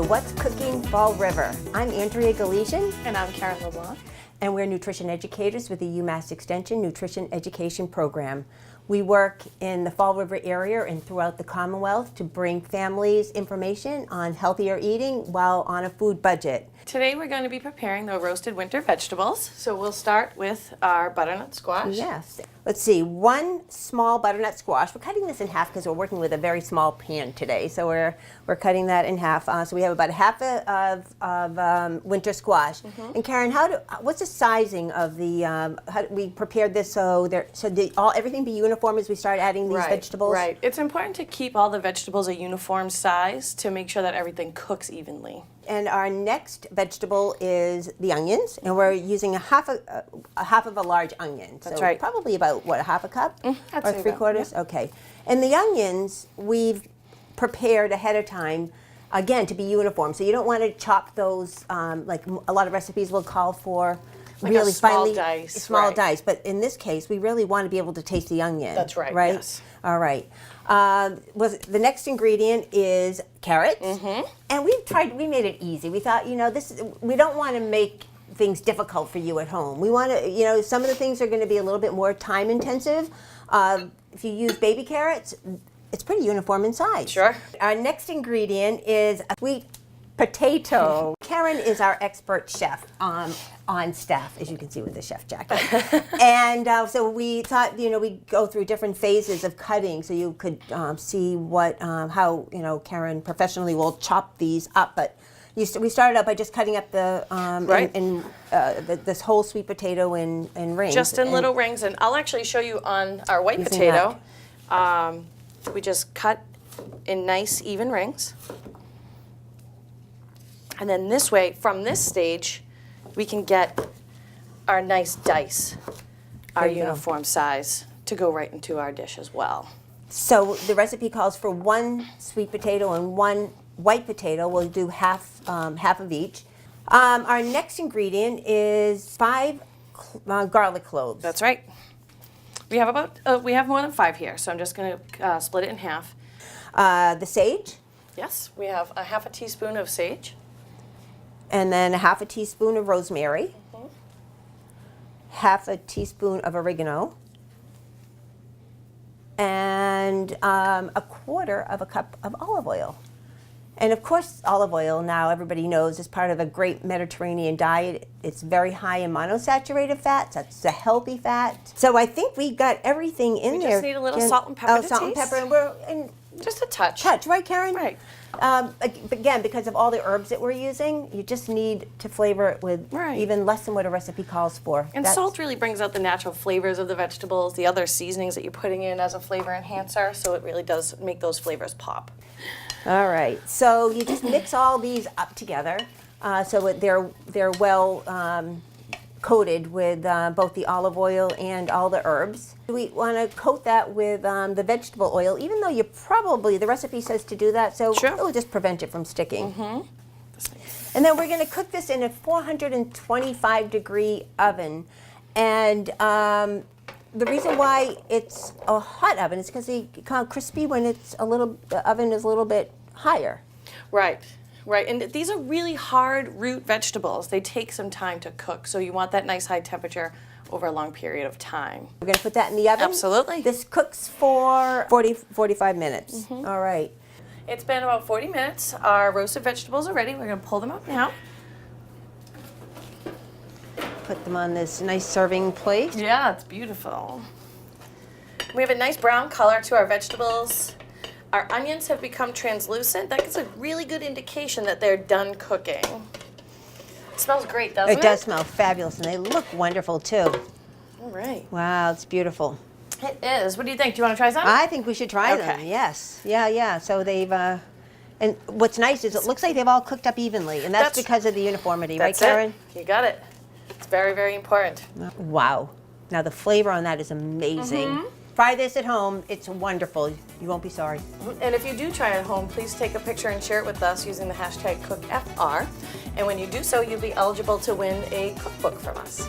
What's Cooking Fall River. I'm Andrea Galician. And I'm Karen LeBlanc. And we're nutrition educators with the UMass Extension Nutrition Education Program. We work in the Fall River area and throughout the Commonwealth to bring families information on healthier eating while on a food budget. Today we're going to be preparing the roasted winter vegetables. So we'll start with our butternut squash. Yes. Let's see, one small butternut squash. We're cutting this in half because we're working with a very small pan today. So we're cutting that in half. So we have about a half of winter squash. And Karen, what's the sizing of the? How do we prepared this so everything be uniform as we start adding these vegetables? Right. It's important to keep all the vegetables a uniform size to make sure that everything cooks evenly. And our next vegetable is the onions, and we're using a half of a large onion. That's so right. Probably about what, a half a cup I'd or say 3/4. yeah. Okay. And the onions we've prepared ahead of time, again to be uniform. So you don't want to chop those like a lot of recipes will call for. Like really a small finely dice, small right. dice, but in this case, we really want to be able to taste the onion. That's right. Right. Yes. All right. The next ingredient is carrots, and we made it easy. We thought, we don't want to make things difficult for you at home. We want to, some of the things are going to be a little bit more time intensive. If you use baby carrots, it's pretty uniform in size. Sure. Our next ingredient is a sweet potato. Karen is our expert chef on staff, as you can see with the chef jacket. And so we thought, we'd go through different phases of cutting so you could see how Karen professionally will chop these up. But we started out by just cutting up the this whole sweet potato in rings. Just in little rings, and I'll actually show you on our white Using potato. We just cut in nice even rings. And then this way, from this stage, we can get our nice dice, our uniform size, to go right into our dish as well. So the recipe calls for one sweet potato and one white potato. We'll do half of each. Our next ingredient is 5 garlic cloves. That's right. We have we have more than 5 here, so I'm just going to split it in half. The sage. Yes, we have a half a teaspoon of sage. And then a half a teaspoon of rosemary, half a teaspoon of oregano, and a 1/4 of a cup of olive oil. And of course, olive oil now everybody knows is part of a great Mediterranean diet. It's very high in monosaturated fats. That's a healthy fat. So I think we got everything in there. We just need a little salt and pepper to salt and taste. pepper, and Just a touch. right, Karen? Right. Again, because of all the herbs that we're using, you just need to flavor it with even less than what a recipe calls for. And salt really brings out the natural flavors of the vegetables, the other seasonings that you're putting in as a flavor enhancer, so it really does make those flavors pop. All right, so you just mix all these up together so they're well coated with both the olive oil and all the herbs. We want to coat that with the vegetable oil, even though the recipe says to do that, so Sure. it will just prevent it from sticking. And then we're going to cook this in a 425-degree oven. And the reason why it's a hot oven is because it's kind of crispy when the oven is a little bit higher. Right. Right, and these are really hard root vegetables. They take some time to cook, so you want that nice high temperature over a long period of time. We're going to put that in the oven? Absolutely. This cooks for 45 minutes. All right. It's been about 40 minutes. Our roasted vegetables are ready. We're going to pull them up now. Put them on this nice serving plate. Yeah, it's beautiful. We have a nice brown color to our vegetables. Our onions have become translucent. That gives a really good indication that they're done cooking. It smells great, doesn't it? It does smell fabulous, and they look wonderful, too. All right. Wow, it's beautiful. It is. What do you think? Do you want to try some? I think we should try them, yes. Yeah. So they've, and what's nice is it looks like they've all cooked up evenly, and that's because of the uniformity, right, Karen? It. You got it. It's very, very important. Wow. Now, the flavor on that is amazing. Try this at home. It's wonderful. You won't be sorry. And if you do try it at home, please take a picture and share it with us using the hashtag CookFR. And when you do so, you'll be eligible to win a cookbook from us.